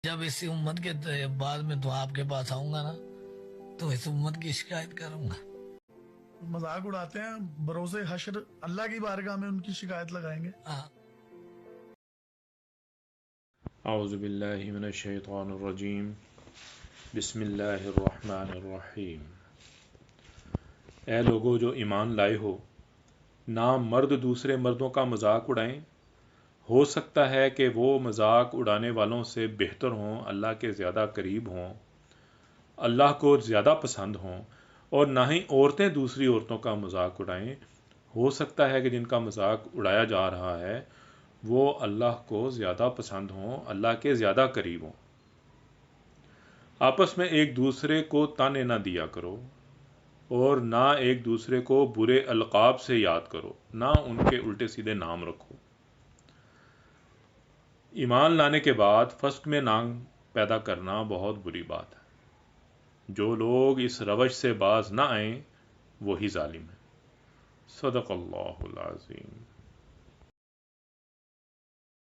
جب اس امت کے بعد میں تو آپ کے پاس آؤں گا نا تو اس امت کی شکایت کروں گا. مذاق اڑاتے ہیں، بروز حشر اللہ کی بارگاہ میں ان کی شکایت لگائیں گے. اعوذ باللہ من الشیطان الرجیم، بسم اللہ الرحمن الرحیم۔ اے لوگو جو ایمان لائے ہو، نہ مرد دوسرے مردوں کا مذاق اڑائیں۔ ہو سکتا ہے کہ وہ مذاق اڑانے والوں سے بہتر ہوں، اللہ کے زیادہ قریب ہوں، اللہ کو زیادہ پسند ہوں، اور نہ ہی عورتیں دوسری عورتوں کا مذاق اڑائیں۔ ہو سکتا ہے کہ جن کا مذاق اڑایا جا رہا ہے وہ اللہ کو زیادہ پسند ہوں، اللہ کے زیادہ قریب ہوں۔ آپس میں ایک دوسرے کو تانے نہ دیا کرو، اور نہ ایک دوسرے کو برے القاب سے یاد کرو، نہ ان کے الٹے سیدھے نام رکھو۔ ایمان لانے کے بعد فسق میں نام پیدا کرنا بہت بری بات ہے۔ جو لوگ اس روش سے باز نہ آئیں وہی ظالم ہیں۔ صدق اللہ العظیم۔